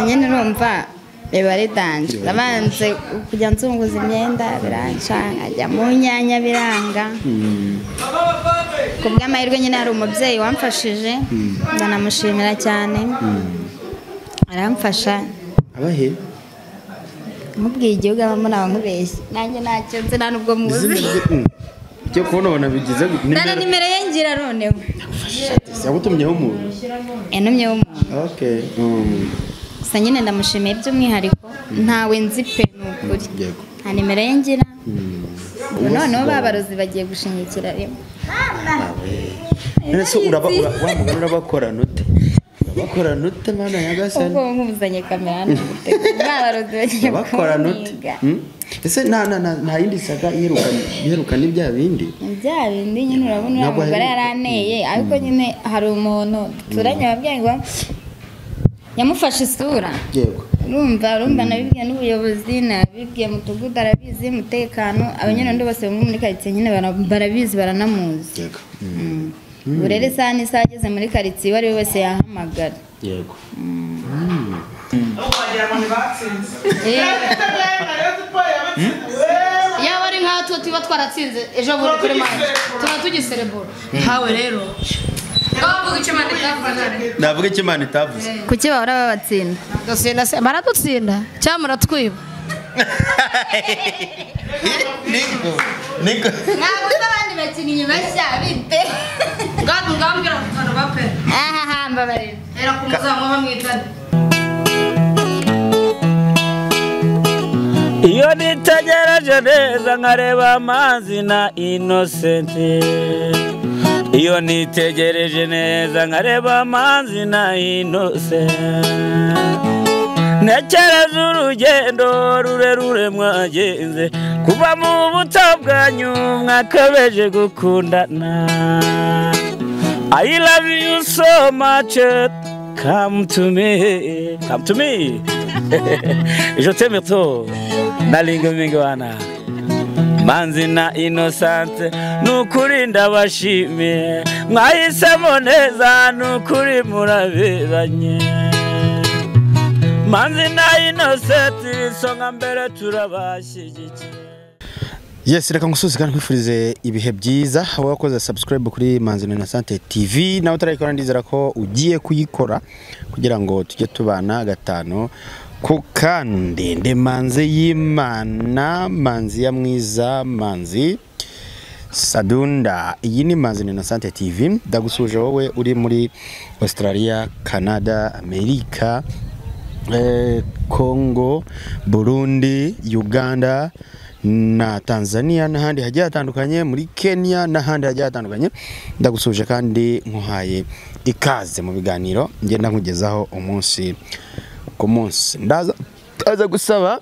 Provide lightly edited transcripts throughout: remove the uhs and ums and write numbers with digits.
nyine urumva biba ari danje nabanze kujya nzunguza imyenda biranca ajya mu nyanya biranga kubw'amahirwe nyine hari umubyeyi wamfashije ndanamushimira cyane aramfasha abahe mubwiye igihugu abamo n'abamubeshye nanjye ntacyo nzi nta nubwo muzi cyo kubona bigize nana nimero ye ngira noneho yagutumyeho umuntu yantumyeho umuntu okay gusa nyine ndamushimiye by'umwihariko ntawe nzi pe n'ukuri nta nimero ye ngira noneho babarozi bagiye gushingikira rimwe ese urabakorana ute bakorana ute mana yagasana ubwo nkuzanye kamera babarozi bagiye bakorana ute ese nta yindi saga iherukana ibya bindi nyine urabona uriya mugore yaraneye ariko nyine hari umuntu turanye ababyeyi ngo yamufashe isura yego urumva nabibwiye n'ubuyobozi nabibwiye mutugudu arabizi umutekano abanyarondo bose bamwe muri karitsiye nyine barabizi baranamuzi yego ubu rero isaha n'isaha ageze muri karitsiye uwo ari we wese yahamagara yego yaba ari nk'aho tuba twaratsinze ejo bundi kuri manje tuba tugiserebura hawe rero navuga icyo Imana itavuze kuki bahora babatsinda dutsinda se baradutsinda cyangwa muratwiba niko ntabwo uzi abandi bakinnyi bashya bite ngambwira abafana ba pe aha mbabarira era ku muzamu bamwitana iyo nitegereje neza nkareba amazi na Innocent iyo nitegereje neza nkareba amazi na Innocent ntekereza urugendo rurerure mwagenze kuva mu buto bwanyu mwakabeje gukundana I love you so much come to me je t'aime trop nalinga mingi wana Manzi na Innocent nukuri ndabashimiye mwahisemo neza nukuri muraberanye Manzi na Innocent isonga mbere turabashyigikiye. Yes, reka ngusubize kandi kwifurize ibihe byiza aho wakoze subscribe kuri Manzi na Innocent TV nawe utarayikora ndizera ko ugiye kuyikora kugira ngo tujye tubana gatano kukande nde Manzi y'Imana Manzi ya mwiza Manzi Sadunda. Iyi ni Manzi na Innocent TV ndagusuje wowe uri muri Australia, Canada, Amerika, Congo, Burundi, Uganda na Tanzania n'ahandi hagiye hatandukanye, muri Kenya n'ahandi hagiye hatandukanye. Ndagusuje kandi nkuhaye ikaze mu biganiro ngenda nkugezaho umunsi ku munsi. Ndaza gusaba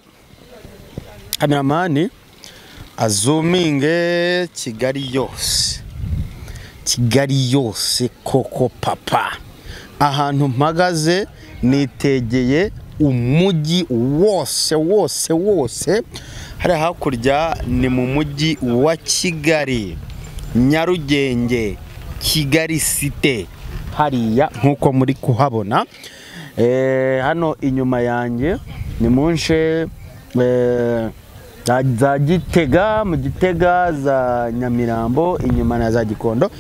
kameramani azuminge Kigali yose koko papa. Ahantu mpagaze nitegeye umujyi wose hari hakurya ni mu mujyi wa Kigali, Nyarugenge, Kigali City hariya nkuko muri kuhabona. Hano inyuma yanjye ni munshe za Gitega, mu Gitega za Nyamirambo, inyuma na za Gikondo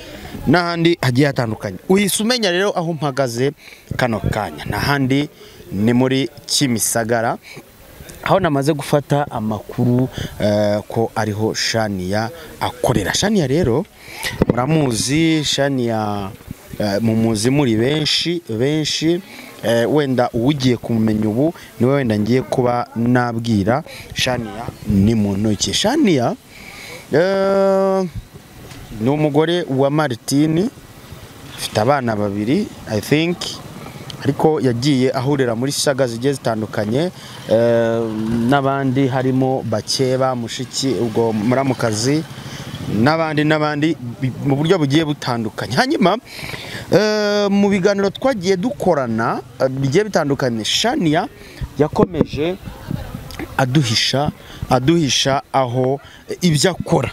n'ahandi hagiye hatandukanye. Uhise umenya rero aho mpagaze kano kanya n'ahandi ni muri Kimisagara aho namaze gufata amakuru ko ariho Shania akorera. Shania rero muramuzi, Shania mumuzi muri benshi wenda ugiye kumenya ubu ni wenda ngiye kuba nabwira Shania ni muntu ki. Shania ni umugore wa Martin, afite abana babiri I think, ariko yagiye ahurira muri saga zigiye zitandukanye n'abandi harimo Bakeba, Mushiki, ubwo muramukazi n'abandi mu buryo bugiye butandukanye. Hanyuma mu biganiro twagiye dukorana bigiye bitandukanye, Shania yakomeje aduhisha aho ibyo akora,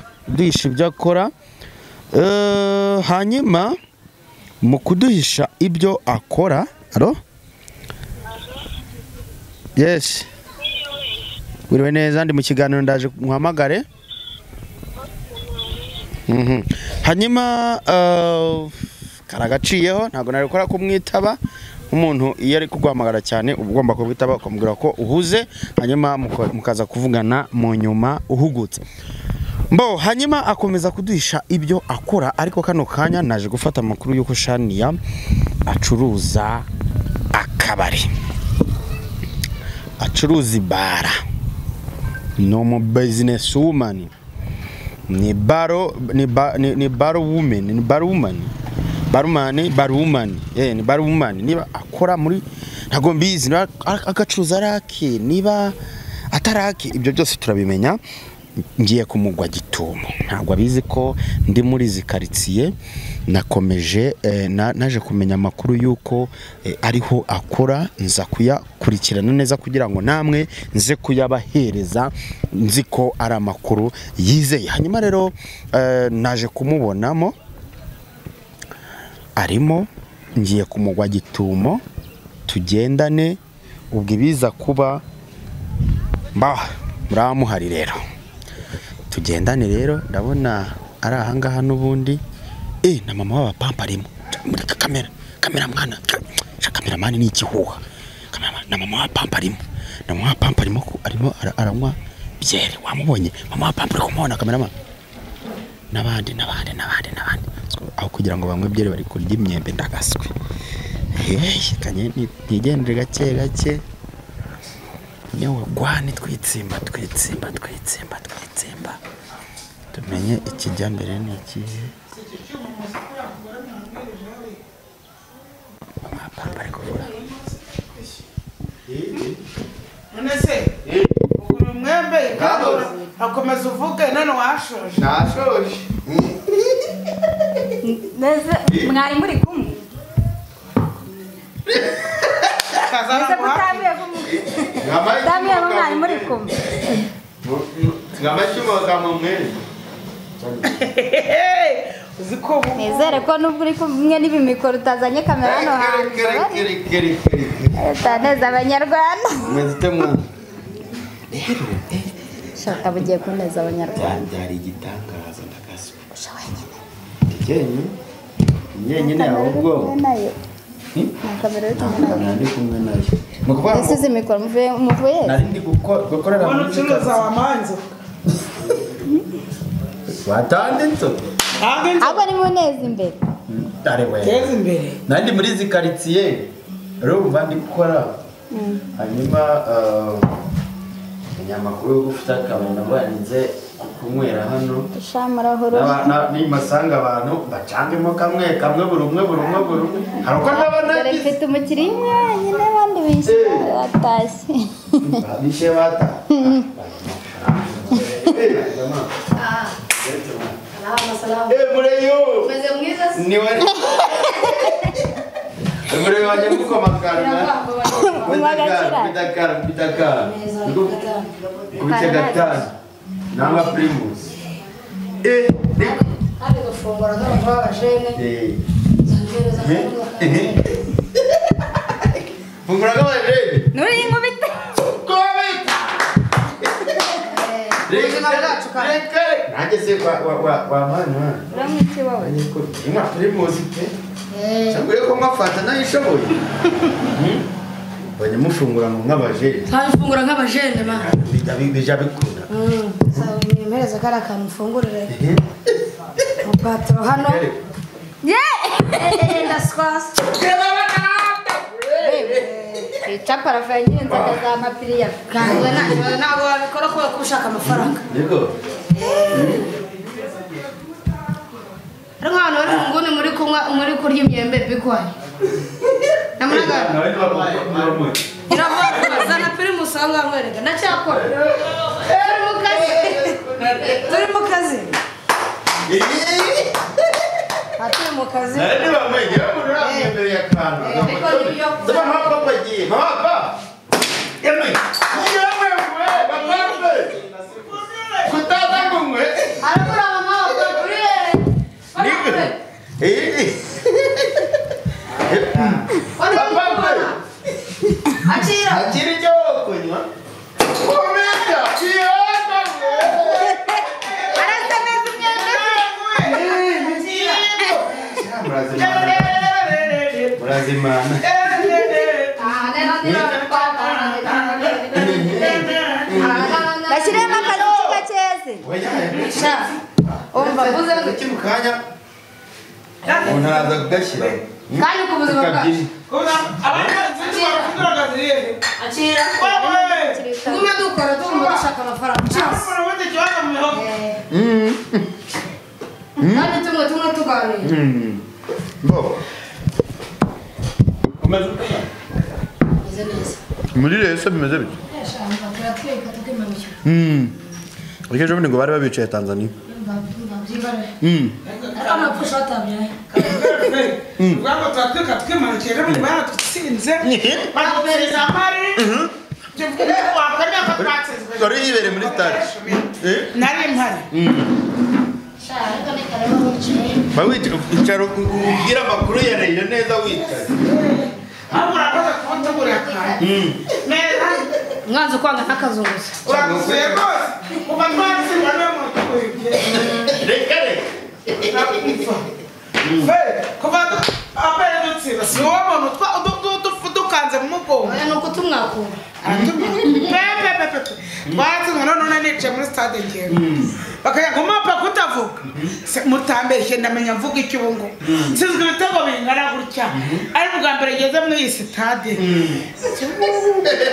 hanyuma mu kuduhisha ibyo akora Yes. Wiriwe neza ndi mu kiganiro ndaje muhamagare. Hanyuma karagaciyeho ntago nari gukora kumwitaba umuntu iyo ari kuguhamagara cyane ugomba kubwitaba ukamubwira ko uhuze hanyuma mukaza kuvugana mu nyuma uhugutse. Mbo hanyuma akomeza kuduhisha ibyo akora ariko kano kanya naje gufata amakuru yuko Shania acuruza akabari. Acuruza bara. No mo business woman. Ni baro woman, niba akora muri ntago mbizi niba agacuruza rake niba atarake ibyo byose turabimenya. Ngiye kumugwa Gitumo ntabwo abizi ko ndi muri zikaritsiye nakomeje naje kumenya amakuru yuko ariho akora nza kuyakurikirana neza kugira ngo namwe nze kuyabahereza nzi ko ari amakuru yizeye. Hanyuma rero naje kumubonamo arimo ngiye kumugwa Gitumo tugendane ubwo ibiza kuba muramuhari rero tugendane rero ndabona ari ahangaha n'ubundi na mama wa pampa arimo muri kamera mwana kameraman ni ikihuha na mama wa pampa arimo arimo aranywa byere wamubonye mama wa pampa kumubona kameraman nabandi aho kugira ngo bamwe byere bari kurya imyembe ndagaswe kanye nigendere gake nyewe gwane twitsimba tumenye ikijya mbere ni ikihe. Papa ariko nese uguru mwembe akomeza uvuge none washoje nashoje neze mwari muri kumwe kazana Dami ya mwari muri kumwe ngamashyuma kamwe uziko nizere ko nubwo uri kumwe n'ibimikoro utazanye kamera hano hanze neza abanyarwanda mwezite mwana shaka bugiye kuneza abanyarwanda byari igitangaza ndakaswe nyenyine ahubwo kamera ndi kumwe nayo ese izi mikoro muvuye nari ndi gukorera muri curuza wa manzo watanditse ahubwo ni muneza imbere teza imbere nandi muri zikaritsiye urumva ndi gukora hanyuma inyamakuru yo gufata akamenya barinze kunywera hano shamurahoro ni masanga abantu bacangemo kamwe buri umwe haruko nabana mfite umukiriya nyine abandi bishe batashye bishe bata mureyo Meze mwiza se. ni wari mureyo waje mukomakana bidakara kubitegatana nanga primus Hari gufungura nk'abantu b'abajene. fungura nk'abajene nuri inkubita nanjye se wa mwana uramwiki wowe inka primus pe cyangwa ko mwafata nayishoboye banye mufungura nk'abajene Twabifungura nk'abajene ma. bija bikunda Sawa nimpereza kara kantu mfungurire. Patro hano. Ndaswas. icapa rafaye nyine nzaka za mapiriya Kandi ntabwo wabikora kubera ko ushaka amafaranga. niko Ari nk'abantu bari mu nguni muri kurya imyembe bikwaye. Namunaga. Zana primus aho ngaho mwereka ndacyakora. Turi mu kazi. Turi mu kazi. nari bamwenye bamura imbere ya kana zaba hapa bagiye hapa yemwe bamwe kutaza kumwe Arabura mama wakurire. Achira. akiri joko kunywa komeza kiyota arasemeza imyenda murazimana bashyiremo akazi k'agakeze umva vuze ngo iki mukanya umuntu araza kugashyira kandi ku buzima bwacu akira kumwe dukora tumva dushaka amafaranga kandi tumwe tuganira muri rese bimeze bite ejo bundi ngo bari babicaye Tanzania wari yibereye muri stade nari mpari wicara ubwira amakuru ya Rayon neza wicaye mwanze kwanga ntakazunguza uragusuye rwose kuva twatsinda niwe muntu reka kuva apere dutsinda si wowe muntu dukanze mu mugongo ni uko tumwakura twatsinda none nicaye muri stade ngewe bakayaga umapa kutavuga mutambeshye ndamenya mvuga icyo ubu ngubu nsizwe ibitego bingana gutya ariko bwa mbere ngeze muri iyi sitade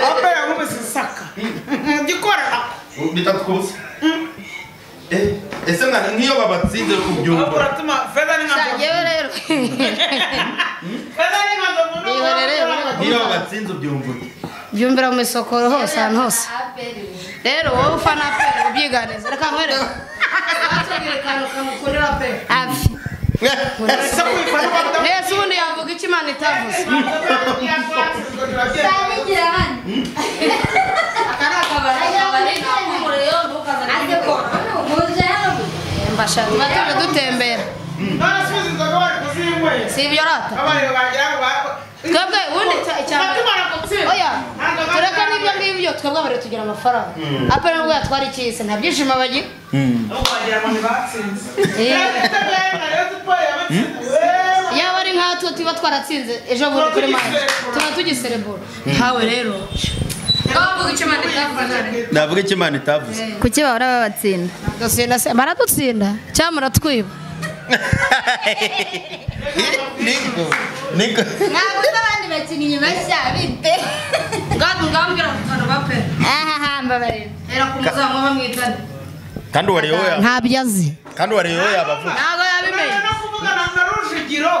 apere nk'umusi isaka gikorera bitatwuze ese mwana nk'iyo babatsinze kubyumva uratuma feza ni nka yewe rero feza ni nka nk'iyo babatsinze ubyumva byumvira mu isokoro hose ahantu hose rero wowe ufana aperi ubyiganiza reka nkwereke watubwire akantu kamukundira aperi nese ubundi yavuga icyo Imana itavuze aka ni akabari nakumureyo ntukazane igikora mbashaka tuba dutembera si ibyo rata twebwe ubundi oya tureka n'ibyo ngibyo twebwe bari tugira amafaranga apera nubwo yatwara ikisi nta byishimo bagira yaba ari nkatwo tuba twaratsinze ejo bundi kuri manje tuba tugiserebura ntawe rero bavuga icyo Imana itavuze navuga icyo Imana itavuze kuki bahora babatsinda dutsinda se baradutsinda cyangwa muratwiba niko ntabwo uzi abandi bakinnyi bashya bite ngambwira abafana ba pe aha mbabarira era ku muzamu bamwitana kandi wari wowe ntabyo azi kandi wari wowe yabavuga ntabwo yabimenye no kuvugana na Rujugiro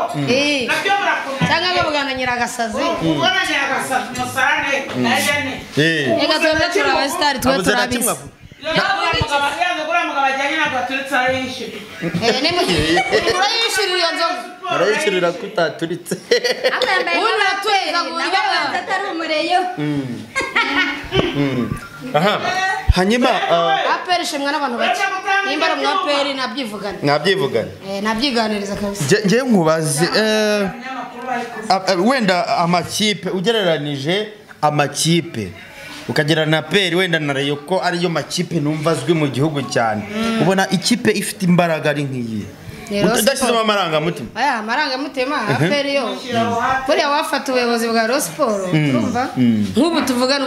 nabyo barakomeye cyangwa bavugana Nyiragasazi ubona Nyiragasazi musarane najane reka twebwe turi abasitari twe turabizi urayishyurira iyo nzoga arayishyurira ko utaturitse ubundi uratuza ku buryo atari umureyo aha hanyuma aperi ishimwa n'abantu bake nimba ari umwaperi nabyivugana nabyivugana nabyiganiriza kabisa ngewe nkubaze wenda amakipe ugereranije amakipe ukagira na peri wenda na Rayon ko ariyo makipe numva azwi mu gihugu cyane ubona ikipe ifite imbaraga ari nk'iyi udashyizemo amarangamutima amarangamutima aperi yo buriya wafata ubuyobozi bwa Rayon Sports urumva nk'ubu tuvugana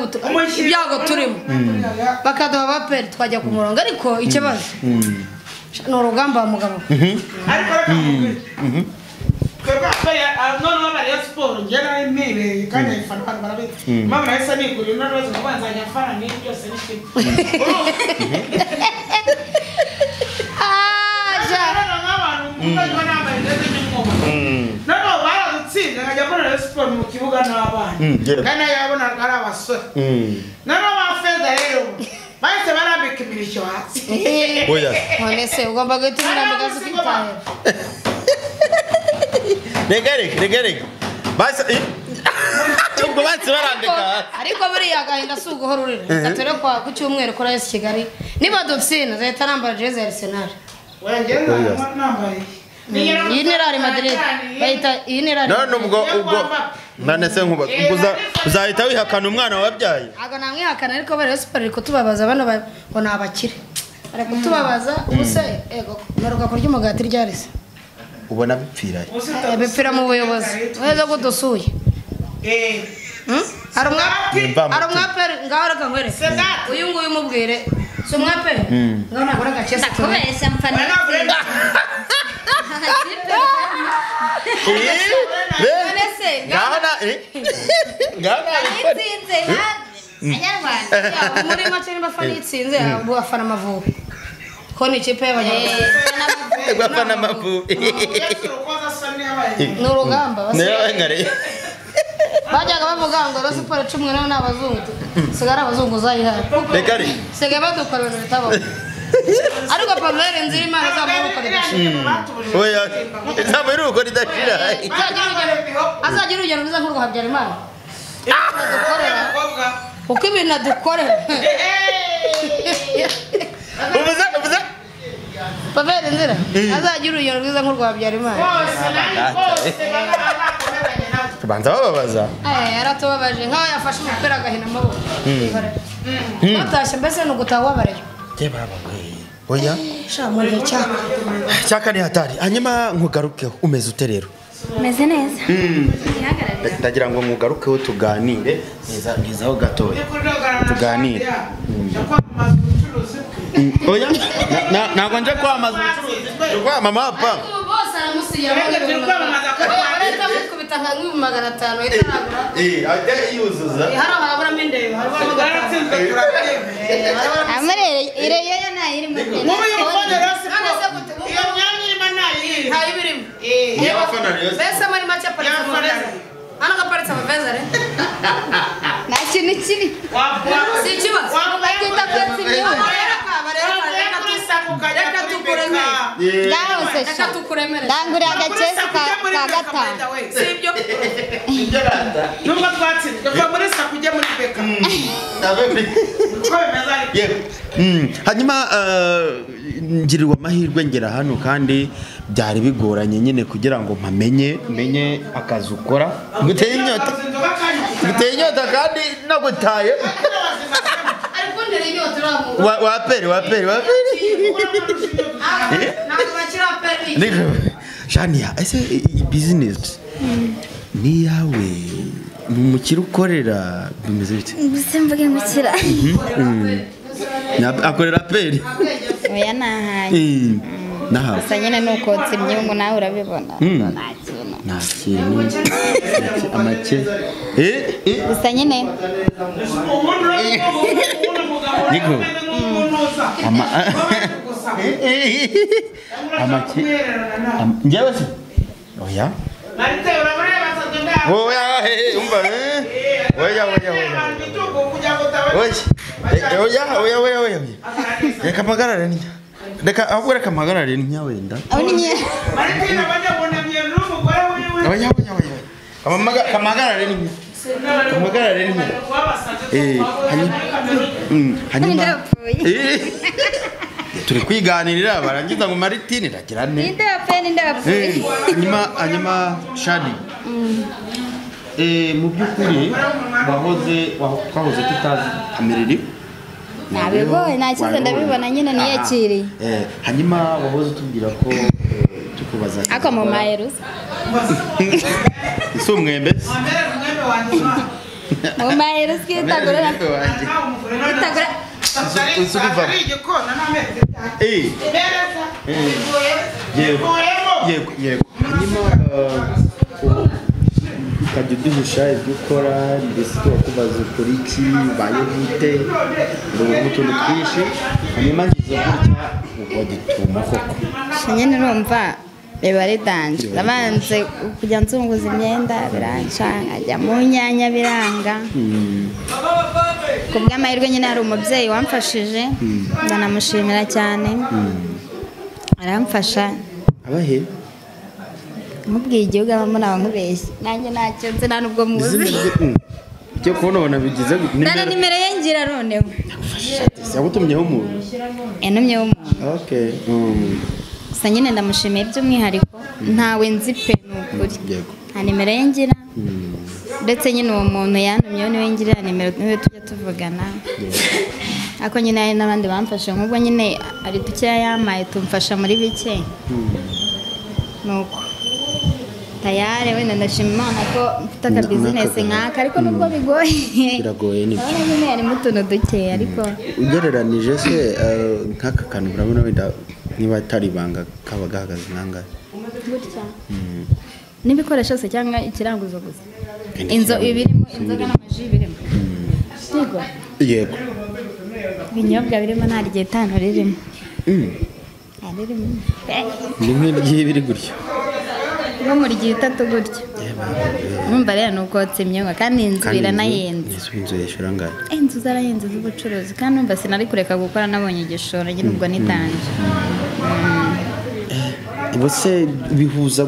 ibyago turimo bakaduha abaperi twajya ku murongo ariko ikibazo ni urugamba wa mugabo noneho bariyo siporo njye nari mwibereye kandi ayifana abantu barabizi mpamvu nahise nigurira ino rwose kuba nzajya mfana n'iyi byose ni kimwe nk'abantu mukajya nambaye ndetse n'umwuga noneho baradutsinze nkajya mbona rero siporo mu kibuga n'abana kandi nayo yabonaga ari abasore noneho ba feza rero bahise barambika imirishyo hasi none se ugomba guhita umurambika hasi ukitahira Rega ubwo batse barandika ariko buriya agahinda si uguhora urira gatore kwa ku cyumweru kuri AS Kigali niba dutsinda zahita nambara jezi ya Arsenal nambaye iyi ni Real Madrid bayita iyi ni Real none ubwo none se nkuba uzahita wihakana umwana wabyaye ntabwo namwihakana ariko bari siporo ariko tubabaza bano ngo ni abakire bari kutubabaza ubuse ego naruka kurya umugati ryarise ubona bipfira bipfira mu buyobozi weza ko dusuye hari umwaperi ngaho reka nkwere uyu nguyu umubwire si umwaperi ngaho ntabwo agakesa kubeshya mfana muri make niba afana itsinze ubu afana Amavubi ko ni ikipe bafana Amavubi ni urugamba bajyaga bavuga ngo Rayon Sports cumwe nayo n'abazungu sigara abazungu zayihari sigaye badukorera ibitabo ariko Pamela Nzimana zamuruko ridashira oya zamuruko ridashira azagira urugendo rwiza nk'urwo Habyarimana uko ibintu adukorera ubuze Pamela Nzira azagira urugendo rwiza nk'urwo Habyarimana banza bababaza yaratubabaje nk'aho yafashe umupira agahina amaboko batashye mbese ni ugutaha wabareyo oya shamuriye cyaka ni hatari hanyuma nkugarukeho umeze ute rero meze neza ndagira ngo nkugarukeho tuganire ngezaho gatoya tuganire oya ntabwo nje kwamaza ubucuruzi rwa mama papa bose aramusiyira bareta mukubita nka 500 itaragura ajya yuzuza hari ababuramo indebe hari abagatsinze amarere ireyo ya nayo iri mu mubi yufanya rasi iyo myanya irimo nayo ntayo ibirimo y'abafana rero mbese muri make aparitse amaveza hano gaparitse amaveza re nta kintu kibi si ikibazo bagenda kwetsa imyuga reka tukuremere ndangurira agakesi ka gatanu sibyo nubwo twatsinze kuva muri saku ujya muri beka uko bimeze ariko hanyuma ngirirwa amahirwe ngera hano kandi byari bigoranye nyine kugira ngo menye akazi ukora nguteye inyota kandi nagutaye ariko ndere inyota waperi ntabwo bakira peri Shania ese business ni yawe ni umukire ukorera bimeze bite mbese mvuge ngukira akorera peri oya nahanye naha gusa nyine nukotsa imyungu nawe urabibona nta kintu amake gusa nyine niko amake njyewe se oya oya reka mpagarare niya reka ahubwo reka mpagarare niya wenda kamagarare niya hanyuma turi kwiganirira barangiza ngo Maritini ragira ne hanyuma Shadi mu by'ukuri twahoze tutazi amereri nabiboye nakize ndabibona nyine niyakiriye hanyuma wahoze tubwira ko tukubaza ako mu mayeruza si umwembe mu mayeruza kitagura yego hanyuma ukajya uduhisha ibyo ukora mbese wakubaza ukora iki ubayeho ute utuntu twinshi hanyuma ngize gutya wagituma koko nyine urumva biba ari danje nabanze kujya nzunguza imyenda biranca nkajya mu nyanya biranga ku bw'amahirwe nyine hari umubyeyi wamfashije ndanamushimira cyane aramfasha abahe mubwiye igihugu abamo nabamubeshye nanjye ntacyo nzi nta nubwo muzi cyo kubona bigize dana nimero ye ngira noneho yagutumyeho umuntu yantumyeho umuntu okay gusa nyine ndamushimiye by'umwihariko ntawe nzi pe ni ukuri nta nimero ye ngira ndetse nyine uwo muntu yantumyeho niwe ngirira nimero niwe tujya tuvugana ariko nyine hari n'abandi bamfashe nk'ubwo nyine ari dukeya yamaye tumfasha muri bike nuko tayari wenda ndashima Imana ko mfite akabizinesi nk'aka ariko nubwo bigoye biragoye ni urabona nyine harimo utuntu dukeya ariko ugereranije se nk'aka kantu urabona wenda niba atari ibanga kaba gahagaze nangahe gutya n'ibikoresho se cyangwa ikiranguzo gusa inzo ibirimo inzoga n'amaji birimo yego ibinyobwa birimo nta rye tano ririmo ni nk'iryo biri gutyo nko muri gihe itatu gutyo numva rero nuko imyonga kandi inzu biranayenze inzu yashura ngahe inzu zarayenze z'ubucuruzi kandi numva sinari kureka gukora nabonye igishoro nyine ubwo nitanje bose bihuza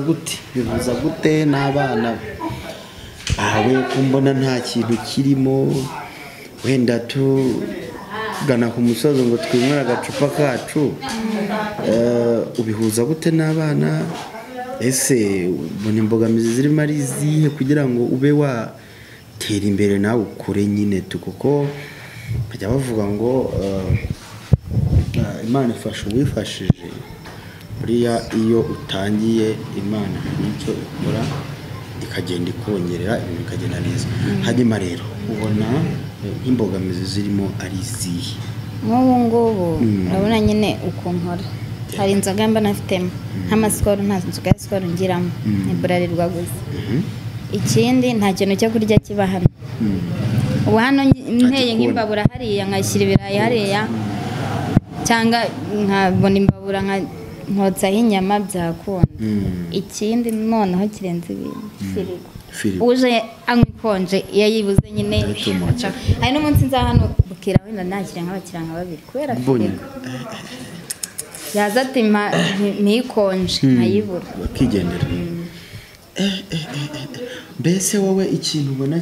gute n'abana bawe kumbona nta kintu kirimo wenda tugana ku musozo ngo twinywere agacupa kacu ubihuza gute n'abana ese ubona imbogamizi zirimo ari izihe kugira ngo ube watera imbere nawe ukure nyine kuko bajya bavuga ngo Imana ifasha uwifashije buriya iyo utangiye Imana nicyo ikora ikagenda ikongerera ibintu bikagenda neza hanyuma rero ubona imbogamizi zirimo ari izihe nk'ubu ngubu urabona nyine uko nkora hari inzoga mba nafitemo nk'amasikoro nta nzoga ya sikoro ngiramo ni burarirwa gusa ikindi nta kintu cyo kurya kiba hano ubu hano nteye nk'imbabura hariya nkashyira ibirayi hariya cyangwa nkabona imbabura nkotsaho inyama byakunda ikindi noneho kirenze ibintu firigo uje anywa ikonje iyo yibuze nyine hari n'umunsi nza hano bukira wenda nakira nk'abakira nka babiri kubera firigo yaza ati ntikonje nkayibura bakigendera mbese wowe ikintu ubona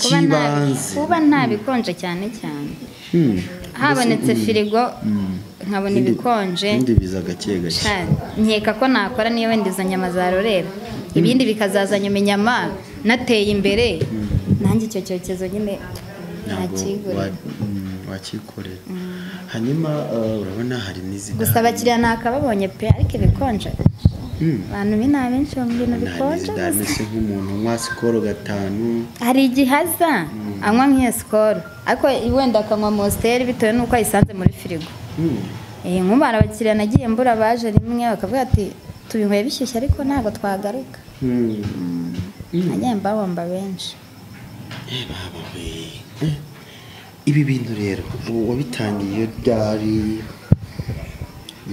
kibanze kuba nta bikonje cyane habonetse firigo nkabona ibikonje ibindi biza gake nkeka ko nakora niyo wenda izo nyama zarorera ibindi bikazaza nyuma inyama nateye imbere nanjye icyo cyokezo nyine wakikorera hanyuma urabona hari n'izindi gusa abakiriya ntakababonye pe ariko ibikonje abantu nta benshi mu bintu bikonje gusa nk'umuntu unywa sikoro 5 hari igihe aza anywa nk'iyo sikoro ariko wenda akanywa mositeri bitewe n'uko ayisanze muri firigo nk'ubu hari abakiriya nagiye mbura baje rimwe bakavuga ati tubinyweye bishyushye ariko ntabwo twagaruka nagiye mbabomba benshi ibi bintu rero wabitangiye byari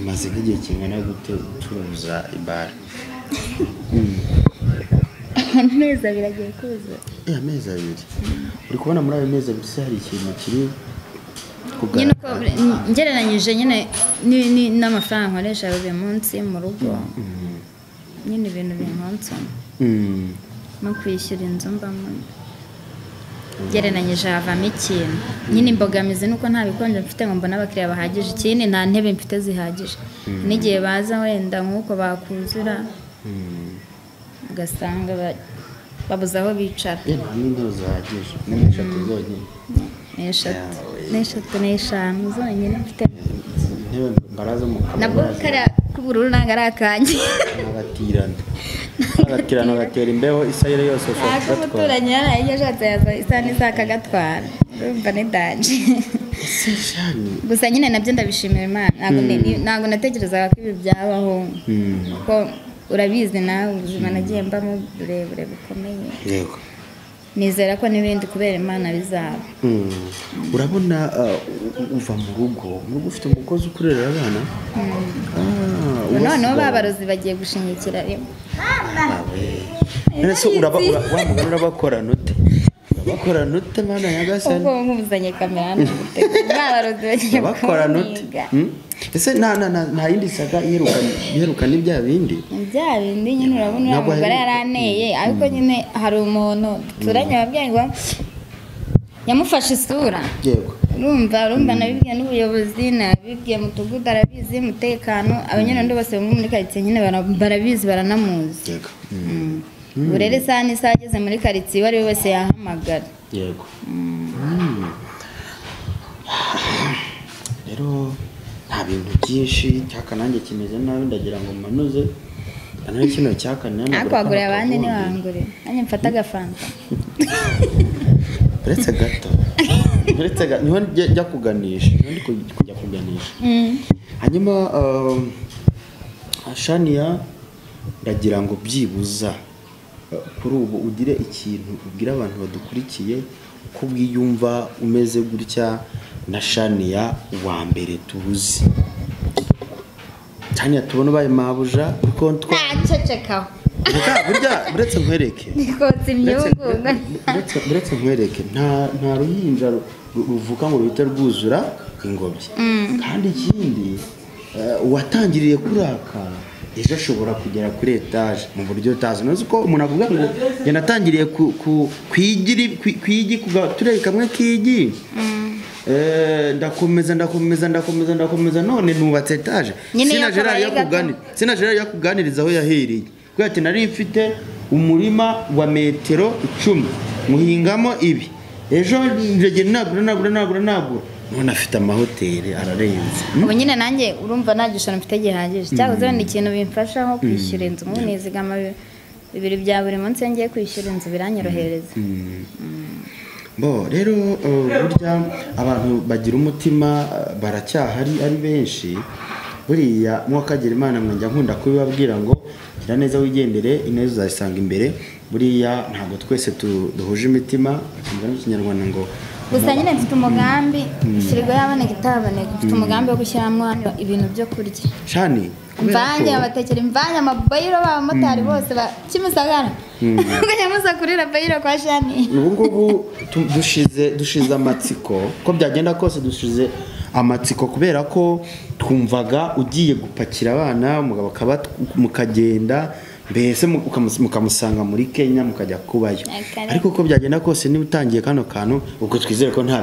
maze nk'igihe kingana gute ucuruza ibara amezi abiri agiye kuzuza amezi abiri uri kubona muri ayo mezi abiri se hari ikintu kiri nyine uko ngereranyije nyine n'amafaranga nkoresha buri munsi mu rugo nyine ibintu binkonsoma no kwishyura inzu mbamo gereranyije havamo ikintu nyine imbogamizi nuko nta bikonje mfite ngo mbone abakiriya bahagije ikindi nta ntebe mfite zihagije n'igihe baza wenda nk'uko bakuzura ugasanga babuze aho bicara n'intebe zihagije n'eshatu zonyine n'eshanu zonyine mfite intebe mbaraza mu kabari nabwo kariya k'ubururu ntabwo ari akanjye agatirano gatera imbeho isayire yose ushobora kugatwara umuturanyi yaraye ashatse yaza isa n'isakagatwara urumva ni danje gusa nyine nabyo ndabishimira Imana ntabwo natekerezaga ko ibi byabaho kuko urabizi nawe ubuzima nagiye mbamo burebure bukomeye yego nizera ko n'ibindi kubera Imana bizaba urabona uva mu rugo ufite umukozi ukurerera abana noneho babarozi bagiye gushingikira rimwe urabakorana ute mana nyagasani ubwo nkuzanye kamera hano babarozi bagiye bakorana ute ese nta yindi saga iheruka n'ibya bindi nyine urabona uriya mugore yaraneye ariko nyine hari umuntu duturanye wabwiye ngo yamufashe isura yego urumva nabibwiye n'ubuyobozi nabibwiye mutugudu arabizi umutekano abanyarondo bose bo muri karitsiye nyine barabizi baranamuzi yego ubu rero isaha n'isaha ageze muri karitsiye uwo ari we wese yahamagara. yego rero nta bintu byinshi cyaka nanjye kimeze nabi ndagira ngo manuze anari kino cyaka nane nakwagurira abandi ntiwangure nanjye mfata agafanta uretse gato niho njya kuganisha ndi kujya kuganisha hanyuma Shania ndagira ngo byibuza kuri ubu ugire ikintu ubwira abantu badukurikiye ko bwiyumva umeze gutya na Shania wa mbere tuzi Shania tubona baye mabuja konto ntacecekaho burya buretse nkwereke nikotse imyungu buretse nkwereke nta ruhinja ruvuka ngo ruhite rwuzura ingobyi kandi ikindi watangiriye kuraka ejo ashobora kugera kuri etage mu buryo utazi nzi ko umuntu avuga ngo njye natangiriye kwigi turere kamwe kigi ndakomeza none nubatse etage sina Gerard yakuganiriza aho yahereye kuko ati nari mfite umurima wa metero 10 muhingamo ibi ejo nje nagura none afite amahoteli ararenze ubu nyine nanjye urumva nta gishoro mfite gihagije cyahoze wenda ikintu bimfasha nko kwishyura inzu mu nizigama bibiri bya buri munsi ngiye kwishyura inzu biranyorohereza bo rero burya abantu bagira umutima baracyahari ari benshi buriya mwakagira Imana mwajya nkunda kubibabwira ngo gira neza wigendere ineza uzayisanga imbere buriya ntabwo twese duhuje imitima akamera mu Kinyarwanda ngo gusa nyine mfite umugambi firigo yaboneka itaboneka mfite umugambi wo gushyiramo ibintu byo kurya Shani mvange abatekera imvange amabayiro b'abamotari bose Kimisagara ukanyamuza kurira bayiro kwa Shani ubu ngubu dushize amatsiko ko byagenda kose dushize amatsiko kubera ko twumvaga ugiye gupakira abana umugabo akaba mukagenda mbese mukamusanga muri Kenya mukajya kubayo ariko ko byagenda kose niba utangiye kano kantu ubwo twizere ko nta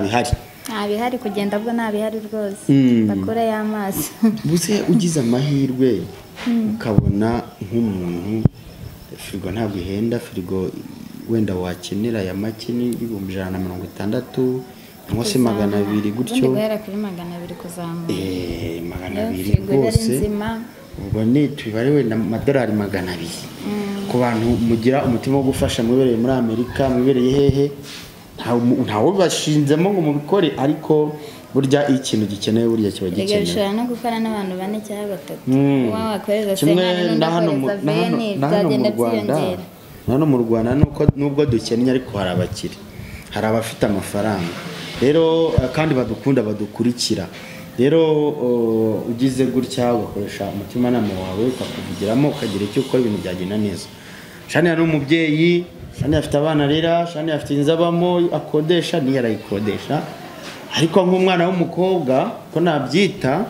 bihari kugenda bwo nta bihari rwose bakora y'amazi buse ugize amahirwe ukabona nk'umuntu firigo ntabwo ihenda firigo wenda wakenera ya makini 160 cyangwa se 200 gutyo guhera kuri 200 kuzamura 200 rwose ubwo ni tubare wenda amadolari 200 ku bantu mugira umutima wo gufasha mwibereye muri Amerika mwibereye hehe ntawo bashinzemo ngo mubikore ariko burya ikintu gikeneye burya kiba gikeneye bishobora no gukora n'abantu 4 cyangwa 3 wakoreza se hano mu Rwanda nubwo dukennye ariko hari abakire hari abafite amafaranga rero kandi badukunda badukurikira rero ugize gutya ugakoresha umutima nama wawe ukakuvugiramo ukagira icyo ukora ibintu byagenda neza Shania n'umubyeyi Shania afite abana rera Shania afite inzabamo akodesha niyo arayikodesha ariko nk'umwana w'umukobwa ko nabyita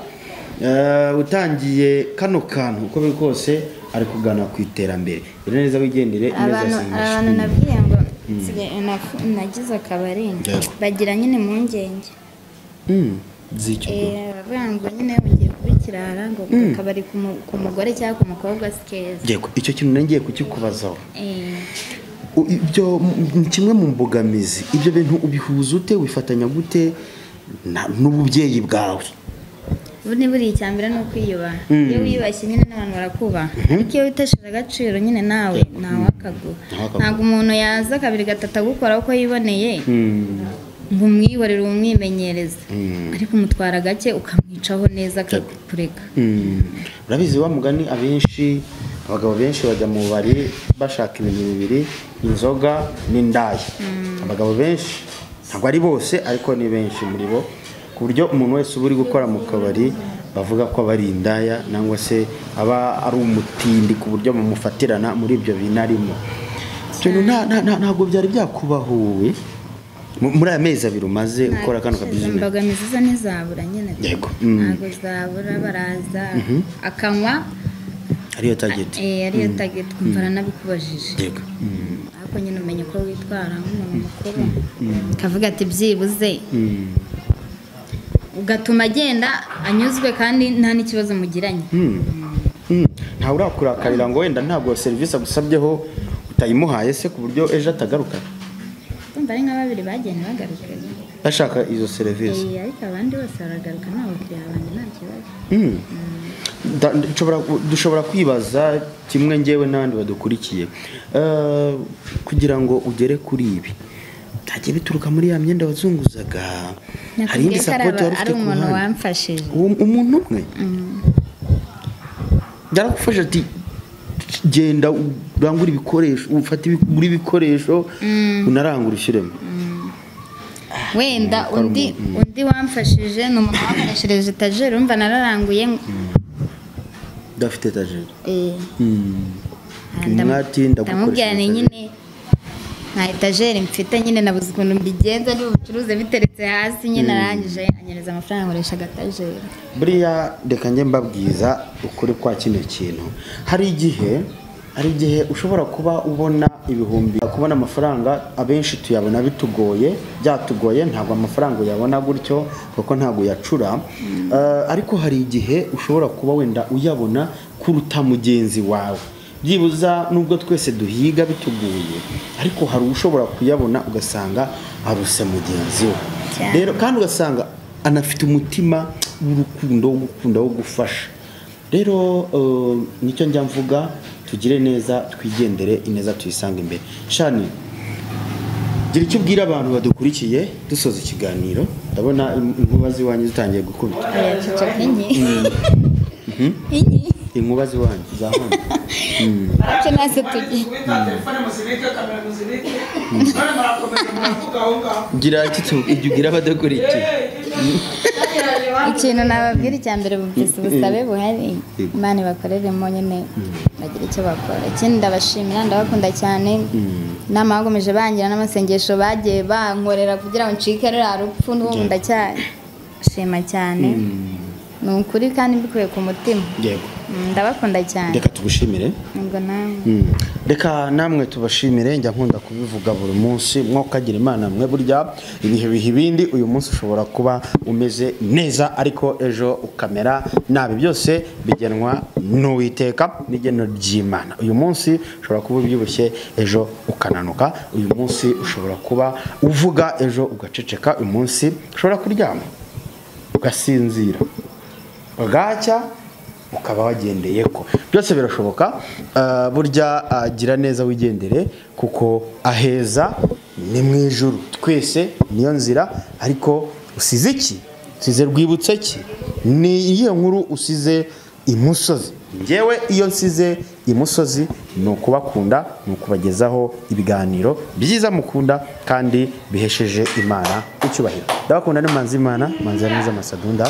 utangiye kano kantu uko biri kose ari kugana ku iterambere rero neza wigendere abantu nabwiye ngo nagize akabari bagira nyine mu ngenge zicyo ngo nyine ugiye kubikirara ngo akabari ku mugore cyangwa ku mukobwa sikeza yego icyo kintu nangiye kukikubazaho ibyo kimwe mu mbogamizi ibyo bintu ubihuza ute wifatanya gute n'ububyeyi bwawe ubundi buri icyambere no kwiyubaha iyo wiyubashye nyine n'abantu barakubaha ariko iyo witesheje agaciro nyine nawe ntawakaguha ntabwo umuntu yaza 2-3 agukora uko yiboneye ngo umwihorere umwimenyereze ariko umutwara gake ukamwicaho neza akakureka urabizi wa mugani abenshi abagabo benshi bajya mu bari bashaka ibintu bibiri inzoga n'indaya abagabo benshi ntabwo ari bose ariko ni benshi muri bo ku buryo umuntu wese uba uri gukora mu kabari bavuga ko abari indaya nangwa se aba ari umutindi ku buryo bamufatirana muri ibyo bintu arimo ntabwo byari byakubaho wowe muri aya mezi 2 umaze ukora kano kabizinesi imbogamizi zo ntizabura nyine yego ntabwo zabura baraza akanywa ariyo target kumva aranabikubajije yego ariko nyine umenye ko witwara nk'umuntu mukuru kavuga ati byibuze ugatuma agenda anyuzwe kandi nta n'ikibazo mugiranye nta urakurakarira ngo wenda ntabwo serivisi agusabyeho utayimuhaye se ku buryo ejo atagaruka ndumva ari nka babiri bagenda bagaruka bashaka izo serivisi ariko abandi bose baragaruka nta bakiriya banjye nta kibazo dushobora kwibaza kimwe ngewe n'abandi badukurikiye kugira ngo ugere kuri ibi byagiye bituruka muri ya myenda wazunguzaga hari indi sapoti wari ufite ku umuntu ruhande wamfashije umuntu umwe yaragufasha ati genda urangure ibikoresho ufate ibikoresho unarangure ushyiremo wenda undi wamfashije ni umuntu wakoreshereje etajeri urumva nararanguye udafite etajeri ndamubwira ni nyine nta etajeri mfite nyine nabuze ukuntu mbigenza n'ubucuruzi biteretse hasi nyine arangije anyereza amafaranga nkoresha agatajeri buriya reka njye mbabwiza ukuri kwa kino kintu hari igihe ushobora kuba ubona ibihumbi kubona amafaranga abenshi tuyabona byatugoye ntabwo amafaranga uyabona gutyo kuko ntabwo yacura ariko hari igihe ushobora kuba wenda uyabona kuruta mugenzi wawe byibuza nubwo twese duhiga bituguye ariko hari ushobora kuyabona ugasanga aruse mugenzi we rero kandi ugasanga anafite umutima w'urukundo wo gukunda wo gufasha rero nicyo njya mvuga tugire neza twigendere ineza tuyisanga imbere shani gira icyo ubwira abantu badukurikiye dusoza ikiganiro ndabona inkuba z'iwanyu zitangiye gukubita inkuba z'iwanyu za hano icyo nase tugiye gira icyo ubwira abadukurikiye ikintu nababwira icya mbere bumvise ubusabe buhari Imana ibakoreremo nyine bagira icyo bakora ikindi ndabashimira ndabakunda cyane inama bakomeje bangira n'amasengesho bagiye bankorera kugira ngo ncike ruriya rupfu n'ubu ndacyashima cyane ni ukuri kandi mbikuye ku mutima yego ndabakunda cyane reka tugushimire ngo nawe reka namwe tubashimire njya nkunda kubivuga buri munsi mwokagira Imana mwe burya ibihe ibindi uyu munsi ushobora kuba umeze neza ariko ejo ukamera nabi byose bigenwa n'Uwiteka n'igeno ry'Imana uyu munsi ushobora kuba ubyibushye ejo ukananuka uyu munsi ushobora kuba uvuga ejo ugaceceka uyu munsi ushobora kuryama ugasinzira bwacya ukaba wagendeye ko byose birashoboka burya agira neza wigendere kuko aheza ni mu ijuru twese niyo nzira ariko usize iki usize rwibutse ki ni iyo nkuru usize imusozi ngewe iyo nsize imusozi ni ukubakunda ni ukubagezaho ibiganiro byiza mukunda kandi bihesheje Imana icyubahiro ndabakunda ni Manzi Imana Manzi Masadunda